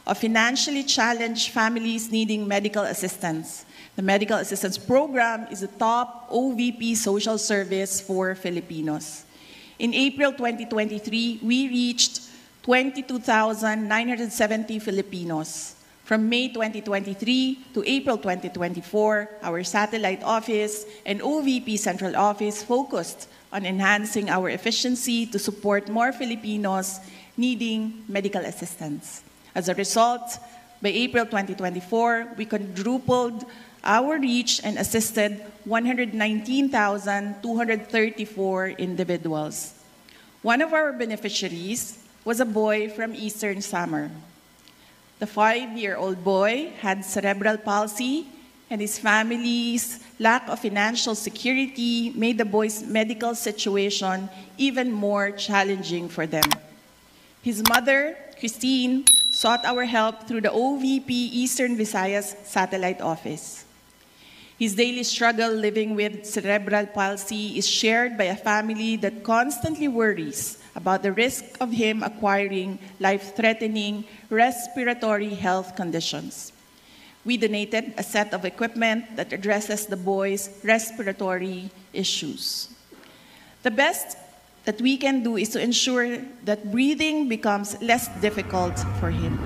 of financially challenged families needing medical assistance. The Medical Assistance Program is the top OVP social service for Filipinos. In April 2023, we reached 22,970 Filipinos. From May 2023 to April 2024, our satellite office and OVP Central Office focused on enhancing our efficiency to support more Filipinos needing medical assistance. As a result, by April 2024, we quadrupled our reach and assisted 119,234 individuals. One of our beneficiaries was a boy from Eastern Samar. The 5-year-old boy had cerebral palsy, and his family's lack of financial security made the boy's medical situation even more challenging for them. His mother, Christine, sought our help through the OVP Eastern Visayas Satellite Office. His daily struggle living with cerebral palsy is shared by a family that constantly worries about the risk of him acquiring life-threatening respiratory health conditions. We donated a set of equipment that addresses the boy's respiratory issues. The best that we can do is to ensure that breathing becomes less difficult for him.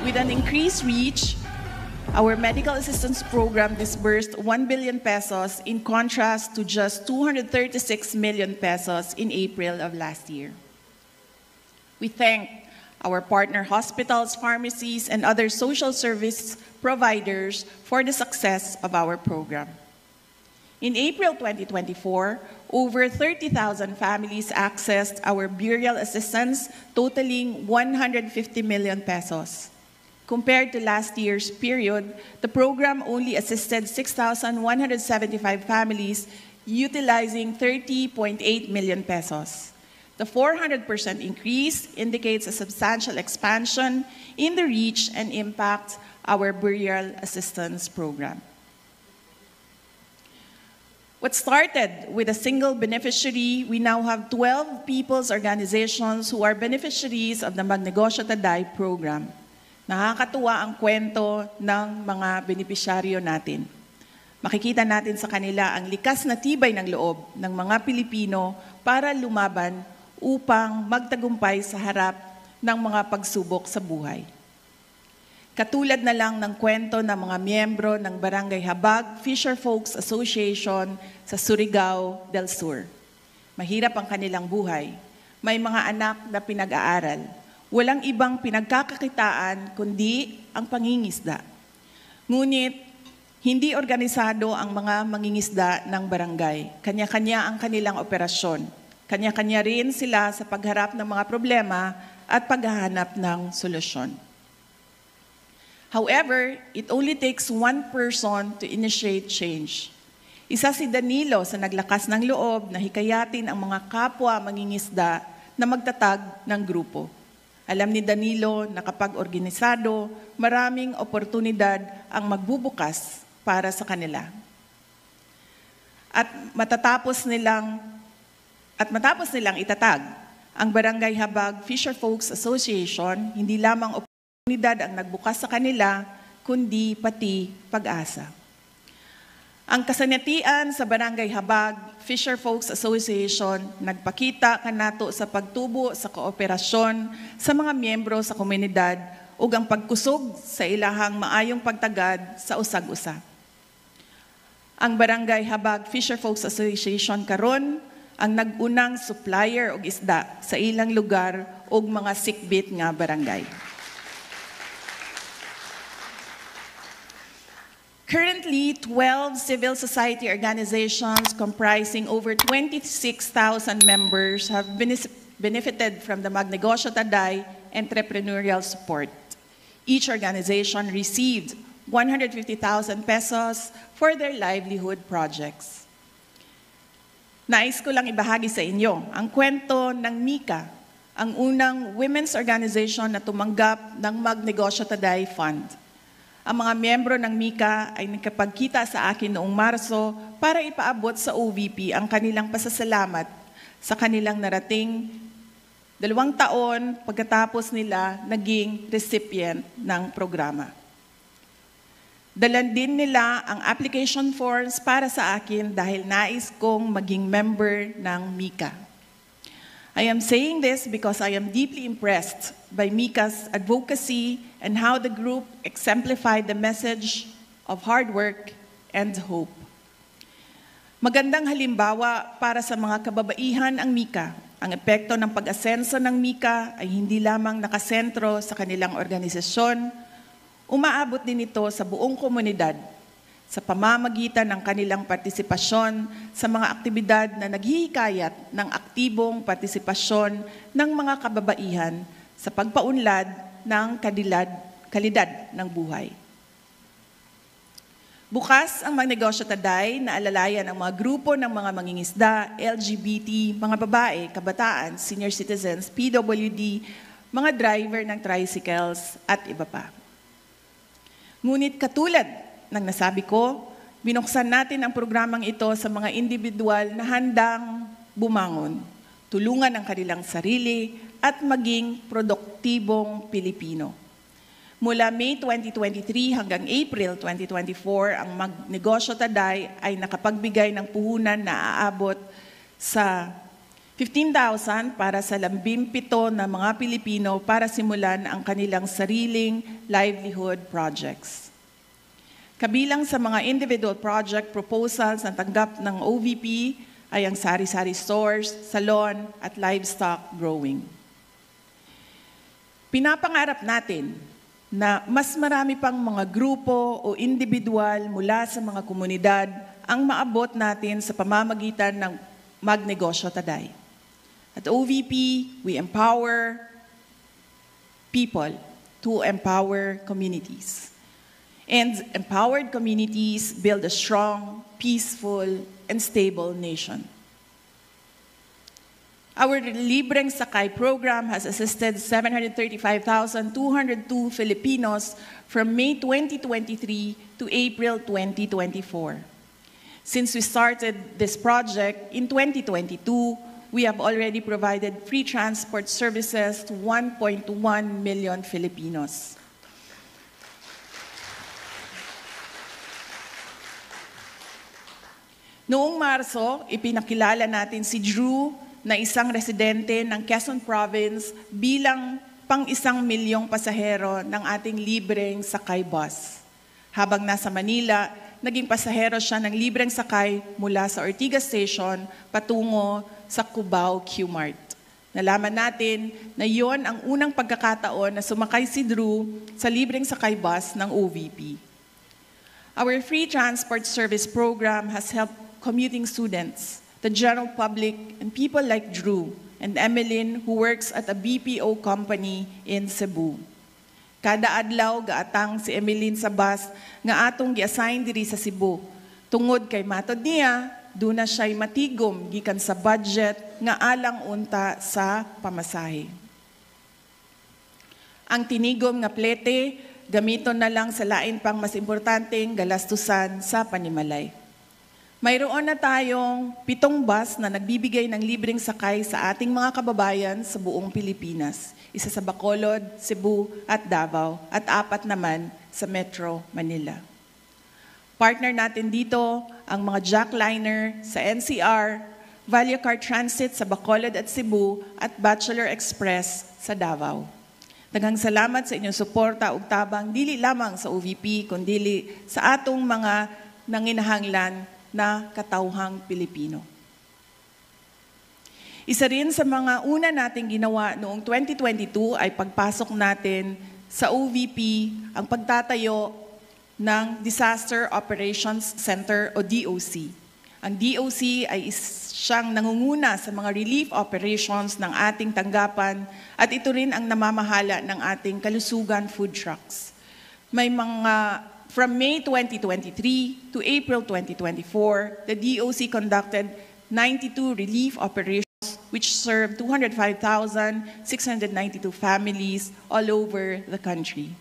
With an increased reach, our medical assistance program disbursed 1 billion pesos in contrast to just 236 million pesos in April of last year. We thank our partner hospitals, pharmacies, and other social service providers for the success of our program. In April 2024, over 30,000 families accessed our burial assistance, totaling 150 million pesos. Compared to last year's period, the program only assisted 6,175 families, utilizing 30.8 million pesos. The 400% increase indicates a substantial expansion in the reach and impact our burial assistance program. What started with a single beneficiary, we now have 12 people's organizations who are beneficiaries of the Magnegosyo Taday program. Nakakatuwa ang kwento ng mga benepisyaryo natin. Makikita natin sa kanila ang likas na tibay ng loob ng mga Pilipino para lumaban upang magtagumpay sa harap ng mga pagsubok sa buhay. Katulad na lang ng kwento ng mga miyembro ng Barangay Habag Fisherfolks Association sa Surigao del Sur. Mahirap ang kanilang buhay. May mga anak na pinag-aaral. Walang ibang pinagkakakitaan kundi ang pangingisda. Ngunit, hindi organisado ang mga mangingisda ng barangay. Kanya-kanya ang kanilang operasyon. Kanya-kanya rin sila sa pagharap ng mga problema at paghahanap ng solusyon. However, it only takes one person to initiate change. Isa si Danilo sa naglakas ng loob na hikayatin ang mga kapwa mangingisda na magtatag ng grupo. Alam ni Danilo na kapag organisado, maraming oportunidad ang magbubukas para sa kanila. At matapos nilang itatag ang Barangay Habag Fisherfolks Association, hindi lamang oportunidad ang nagbukas sa kanila, kundi pati pag-asa. Ang kasanatian sa Barangay Habag Fisherfolks Association nagpakita kanato sa pagtubo sa kooperasyon sa mga miyembro sa komunidad ug ang pagkusog sa ilahang maayong pagtagad sa usag-usa. Ang Barangay Habag Fisherfolks Association karon ang nag-unang supplier og isda sa ilang lugar ug mga sikbit nga barangay. Currently, 12 civil society organizations comprising over 26,000 members have benefited from the Magnegosyo Taday entrepreneurial support. Each organization received 150,000 pesos for their livelihood projects. Nais ko lang ibahagi sa inyo ang kwento ng Mika, ang unang women's organization na tumanggap ng Magnegosyo Taday Fund. Ang mga miyembro ng Mika ay nakapagkita sa akin noong Marso para ipaabot sa OVP ang kanilang pasasalamat sa kanilang narating 2 taon pagkatapos nila naging recipient ng programa. Dalan din nila ang application forms para sa akin dahil nais kong maging member ng MICA. I am saying this because I am deeply impressed by MICA's advocacy and how the group exemplified the message of hard work and hope. Magandang halimbawa para sa mga kababaihan ang MICA. Ang epekto ng pag-asenso ng MICA ay hindi lamang nakasentro sa kanilang organisasyon, umaabot din ito sa buong komunidad sa pamamagitan ng kanilang partisipasyon sa mga aktibidad na naghihikayat ng aktibong partisipasyon ng mga kababaihan sa pagpaunlad ng kalidad ng buhay. Bukas ang Magnegosyo Taday na alalayan ang mga grupo ng mga mangingisda, LGBT, mga babae, kabataan, senior citizens, PWD, mga driver ng tricycles at iba pa. Ngunit katulad ng nasabi ko, binuksan natin ang programang ito sa mga individual na handang bumangon, tulungan ang kanilang sarili at maging produktibong Pilipino. Mula May 2023 hanggang April 2024, ang Magnegosyo Taday ay nakapagbigay ng puhunan na aabot sa 15,000 para sa 17 na mga Pilipino para simulan ang kanilang sariling livelihood projects. Kabilang sa mga individual project proposals na tanggap ng OVP ay ang sari-sari stores, salon at livestock growing. Pinapangarap natin na mas marami pang mga grupo o individual mula sa mga komunidad ang maabot natin sa pamamagitan ng Magnegosyo Taday. At OVP, we empower people to empower communities. And empowered communities build a strong, peaceful, and stable nation. Our Libreng Sakay program has assisted 735,202 Filipinos from May 2023 to April 2024. Since we started this project in 2022, we have already provided free transport services to 1.1 million Filipinos. Noong Marso, ipinakilala natin si Drew na isang residente ng Quezon Province bilang pang-1 milyong pasahero ng ating libreng sakay bus. Habang nasa Manila, naging pasahero siya ng libreng sakay mula sa Ortigas Station patungo sa Cubao Q-Mart. Nalaman natin na yon ang unang pagkakataon na sumakay si Drew sa libreng sakay bus ng OVP. Our free transport service program has helped commuting students, the general public, and people like Drew and Emeline who works at a BPO company in Cebu. Kada adlaw gaatang si Emeline sa bus nga atong gi-assign diri sa Cebu. Tungod kay matod niya, duna siya'y matigom gikan sa budget nga alang unta sa pamasahe. Ang tinigom nga plete, gamiton na lang sa lain pang mas importanteng galastusan sa panimalay. Mayroon na tayong 7 bus na nagbibigay ng libreng sakay sa ating mga kababayan sa buong Pilipinas. Isa sa Bacolod, Cebu at Davao at 4 naman sa Metro Manila. Partner natin dito ang mga jackliner sa NCR, Vallecar Transit sa Bacolod at Cebu at Bachelor Express sa Davao. Daghang salamat sa inyong suporta ug tabang dili lamang sa OVP kundi sa atong mga nanginahanglan na katawhang Pilipino. Isa rin sa mga una nating ginawa noong 2022 ay pagpasok natin sa OVP ang pagtatayo ng Disaster Operations Center o DOC. Ang DOC ay siyang nangunguna sa mga relief operations ng ating tanggapan at ito rin ang namamahala ng ating kalusugan food trucks. May mga from May 2023 to April 2024, the DOC conducted 92 relief operations which served 205,692 families all over the country.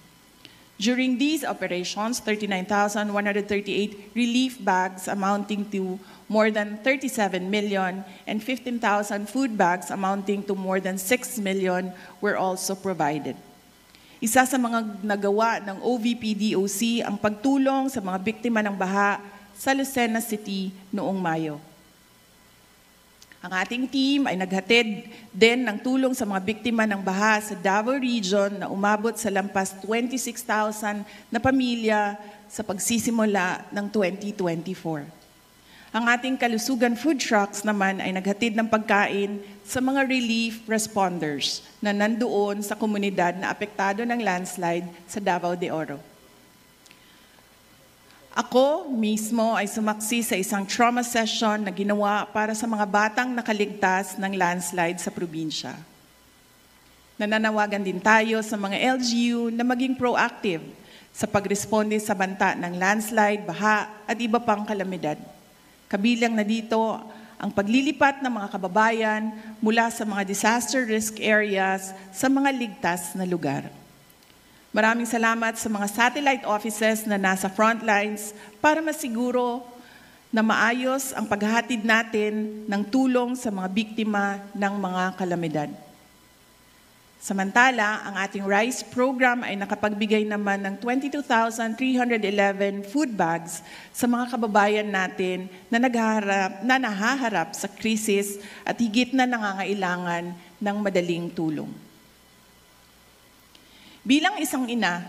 During these operations, 39,138 relief bags amounting to more than 37 million, and 15,000 food bags amounting to more than 6 million were also provided. Isa sa mga nagawa ng OVP-DOC ang pagtulong sa mga biktima ng baha sa Lucena City noong Mayo. Ang ating team ay naghatid din ng tulong sa mga biktima ng baha sa Davao Region na umabot sa lampas 26,000 na pamilya sa pagsisimula ng 2024. Ang ating kalusugan food trucks naman ay naghatid ng pagkain sa mga relief responders na nandoon sa komunidad na apektado ng landslide sa Davao de Oro. Ako mismo ay sumaksi sa isang trauma session na ginawa para sa mga batang nakaligtas ng landslide sa probinsya. Nananawagan din tayo sa mga LGU na maging proactive sa pagresponde sa banta ng landslide, baha at iba pang kalamidad. Kabilang na dito ang paglilipat ng mga kababayan mula sa mga disaster risk areas sa mga ligtas na lugar. Maraming salamat sa mga satellite offices na nasa front lines para masiguro na maayos ang paghahatid natin ng tulong sa mga biktima ng mga kalamidad. Samantala, ang ating RISE program ay nakapagbigay naman ng 22,311 food bags sa mga kababayan natin na nahaharap sa krisis at higit na nangangailangan ng madaling tulong. Bilang isang ina,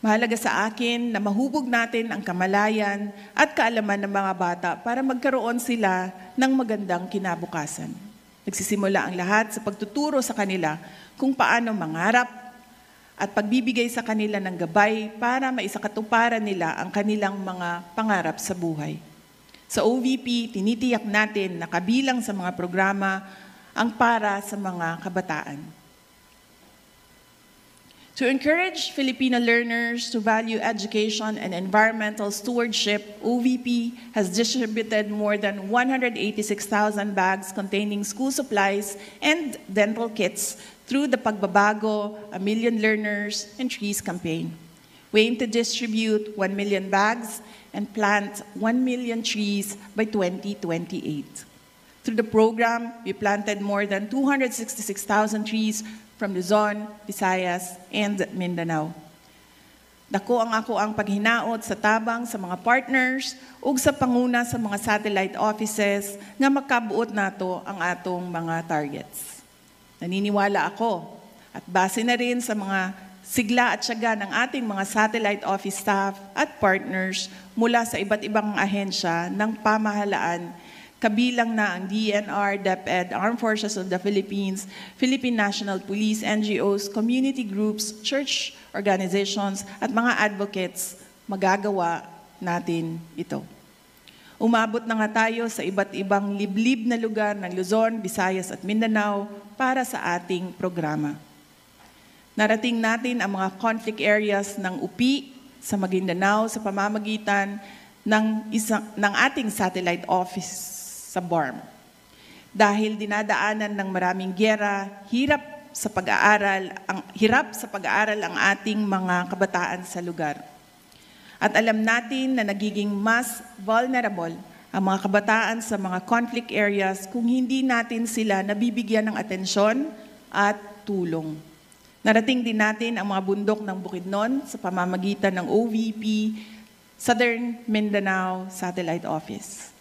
mahalaga sa akin na mahubog natin ang kamalayan at kaalaman ng mga bata para magkaroon sila ng magandang kinabukasan. Nagsisimula ang lahat sa pagtuturo sa kanila kung paano mangarap at pagbibigay sa kanila ng gabay para maisakatuparan nila ang kanilang mga pangarap sa buhay. Sa OVP, tinitiyak natin na kabilang sa mga programa ang para sa mga kabataan. To encourage Filipino learners to value education and environmental stewardship, OVP has distributed more than 186,000 bags containing school supplies and dental kits through the Pagbabago, A Million Learners and Trees campaign. We aim to distribute 1 million bags and plant 1 million trees by 2028. Through the program, we planted more than 266,000 trees from Luzon, Visayas, and Mindanao. Dako ang paghinaot sa tabang sa mga partners ug sa panguna sa mga satellite offices nga makabuot nato ang atong mga targets. Naniniwala ako at base na rin sa mga sigla at tiyaga ng ating mga satellite office staff at partners mula sa iba't ibang ahensya ng pamahalaan, kabilang na ang DNR, DepEd, Armed Forces of the Philippines, Philippine National Police, NGOs, community groups, church organizations, at mga advocates, magagawa natin ito. Umabot na nga tayo sa iba't ibang liblib na lugar ng Luzon, Visayas at Mindanao para sa ating programa. Narating natin ang mga conflict areas ng UPI sa Maguindanao sa pamamagitan ng ating satellite office sa BARM. Dahil dinadaanan ng maraming giyera, hirap sa pag-aaral ang ating mga kabataan sa lugar. At alam natin na nagiging mas vulnerable ang mga kabataan sa mga conflict areas kung hindi natin sila nabibigyan ng atensyon at tulong. Narating din natin ang mga bundok ng Bukidnon sa pamamagitan ng OVP, Southern Mindanao Satellite Office.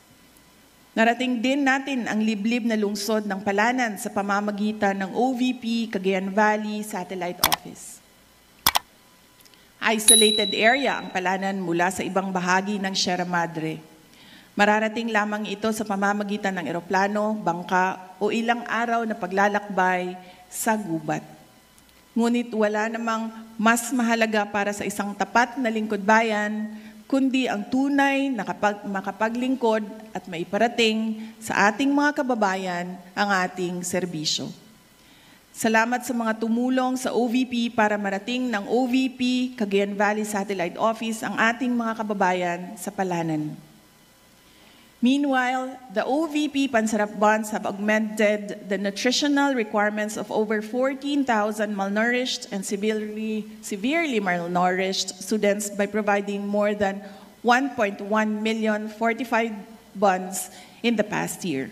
Narating din natin ang liblib na lungsod ng Palanan sa pamamagitan ng OVP Cagayan Valley Satellite Office. Isolated area ang Palanan mula sa ibang bahagi ng Sierra Madre. Mararating lamang ito sa pamamagitan ng eroplano, bangka o ilang araw na paglalakbay sa gubat. Ngunit wala namang mas mahalaga para sa isang tapat na lingkod bayan kundi ang tunay na makapaglingkod at maiparating sa ating mga kababayan ang ating serbisyo. Salamat sa mga tumulong sa OVP para marating ng OVP Cagayan Valley Satellite Office ang ating mga kababayan sa Palanan. Meanwhile, the OVP Pansarap Bonds have augmented the nutritional requirements of over 14,000 malnourished and severely malnourished students by providing more than 1.1 million fortified bonds in the past year.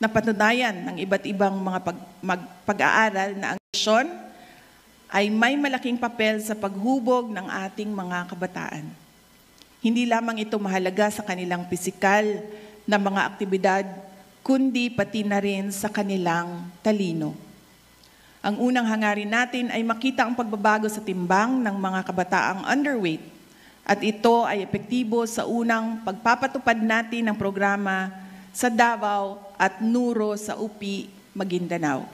Napatunayan ng iba't ibang mga pag-aaral na ang edukasyon ay may malaking papel sa paghubog ng ating mga kabataan. Hindi lamang ito mahalaga sa kanilang pisikal na mga aktibidad, kundi pati na rin sa kanilang talino. Ang unang hangarin natin ay makita ang pagbabago sa timbang ng mga kabataang underweight at ito ay epektibo sa unang pagpapatupad natin ng programa sa Davao at Nuro sa UPI, Maguindanao.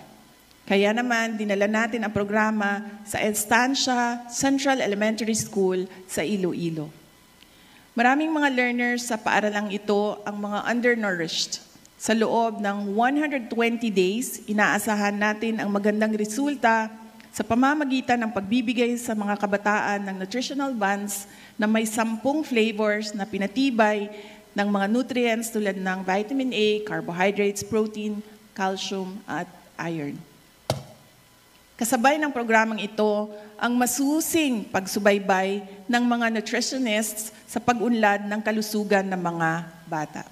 Kaya naman, dinala natin ang programa sa Estancia Central Elementary School sa Iloilo. Maraming mga learners sa paaralang ito ang mga undernourished. Sa loob ng 120 days, inaasahan natin ang magandang resulta sa pamamagitan ng pagbibigay sa mga kabataan ng nutritional buns na may 10 flavors na pinatibay ng mga nutrients tulad ng vitamin A, carbohydrates, protein, calcium, at iron. Kasabay ng programang ito ang masusing pagsubaybay ng mga nutritionists sa pag-unlad ng kalusugan ng mga bata.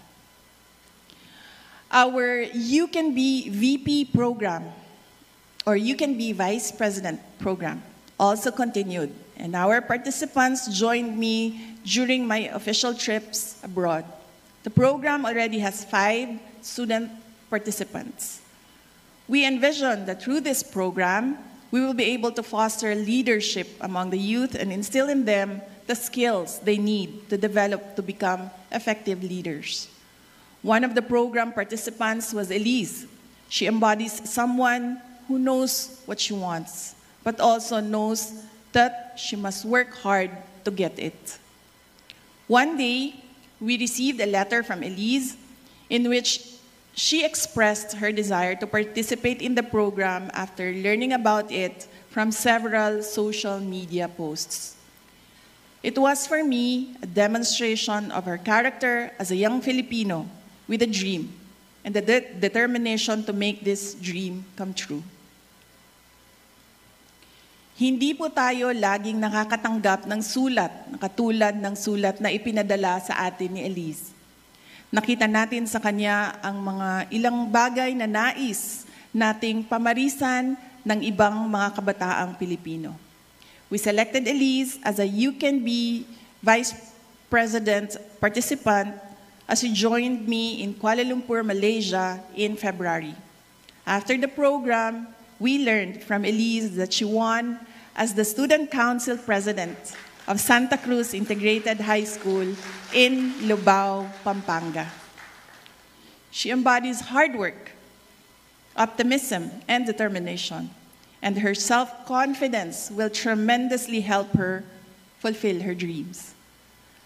Our You Can Be VP program, or You Can Be Vice President program, also continued, and our participants joined me during my official trips abroad. The program already has 5 student participants. We envision that through this program, we will be able to foster leadership among the youth and instill in them the skills they need to develop to become effective leaders. One of the program participants was Elise. She embodies someone who knows what she wants, but also knows that she must work hard to get it. One day, we received a letter from Elise in which she expressed her desire to participate in the program after learning about it from several social media posts. It was for me a demonstration of her character as a young Filipino with a dream and the determination to make this dream come true. Hindi po tayo laging nakakatanggap ng sulat na katulad ng sulat na ipinadala sa atin ni Elise. Nakita natin sa kanya ang mga ilang bagay na nais nating pamarisan ng ibang mga kabataang Pilipino. We selected Elise as a You Can Be Vice President participant as she joined me in Kuala Lumpur, Malaysia in February. After the program, we learned from Elise that she won as the Student Council President of Santa Cruz Integrated High School in Lubao, Pampanga. She embodies hard work, optimism, and determination, and her self-confidence will tremendously help her fulfill her dreams.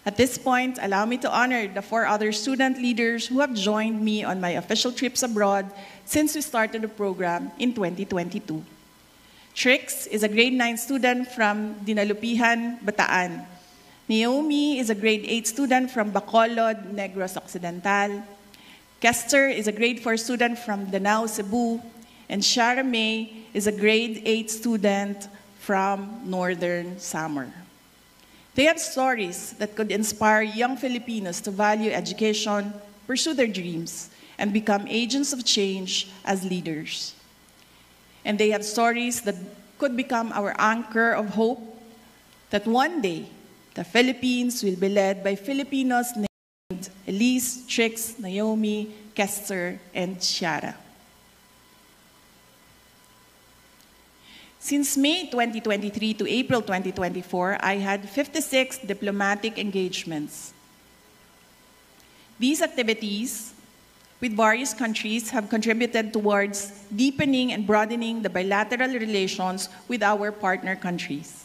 At this point, allow me to honor the 4 other student leaders who have joined me on my official trips abroad since we started the program in 2022. Trix is a grade 9 student from Dinalupihan, Bataan. Naomi is a grade 8 student from Bacolod, Negros Occidental. Kester is a grade 4 student from Danao, Cebu. And Shara May is a grade 8 student from Northern Samar. They have stories that could inspire young Filipinos to value education, pursue their dreams, and become agents of change as leaders. And they have stories that could become our anchor of hope that one day the Philippines will be led by Filipinos named Elise, Trix, Naomi, Kester, and Shara. Since May 2023 to April 2024, I had 56 diplomatic engagements. These activities with various countries have contributed towards deepening and broadening the bilateral relations with our partner countries.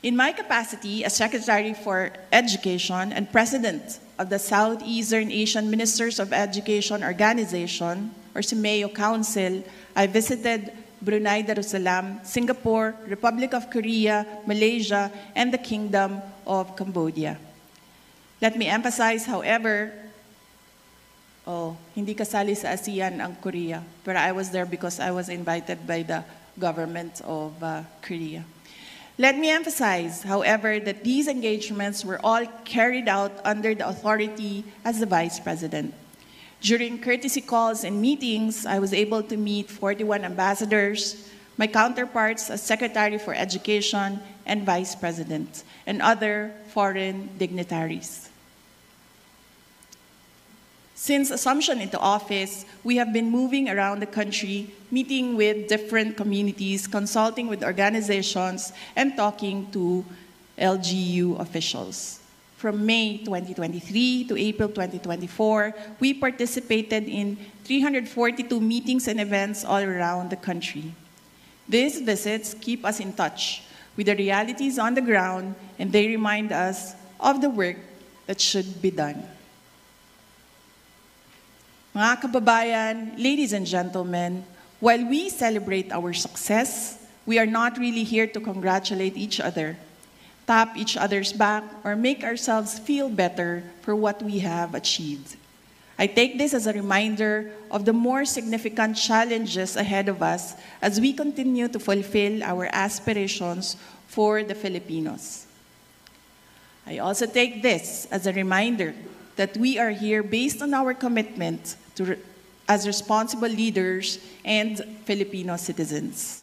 In my capacity as Secretary for Education and President of the Southeastern Asian Ministers of Education Organization, or SIMEO Council, I visited Brunei Darussalam, Singapore, Republic of Korea, Malaysia, and the Kingdom of Cambodia. Let me emphasize, however, hindi kasali sa ASEAN ang Korea, but I was there because I was invited by the government of Korea. Let me emphasize, however, that these engagements were all carried out under the authority as the Vice President. During courtesy calls and meetings, I was able to meet 41 ambassadors, my counterparts as Secretary for Education and Vice President, and other foreign dignitaries. Since assumption into office, we have been moving around the country, meeting with different communities, consulting with organizations, and talking to LGU officials. From May 2023 to April 2024, we participated in 342 meetings and events all around the country. These visits keep us in touch with the realities on the ground, and they remind us of the work that should be done. Mga kababayan, ladies and gentlemen, while we celebrate our success, we are not really here to congratulate each other, tap each other's back, or make ourselves feel better for what we have achieved. I take this as a reminder of the more significant challenges ahead of us as we continue to fulfill our aspirations for the Filipinos. I also take this as a reminder that we are here based on our commitment as responsible leaders and Filipino citizens.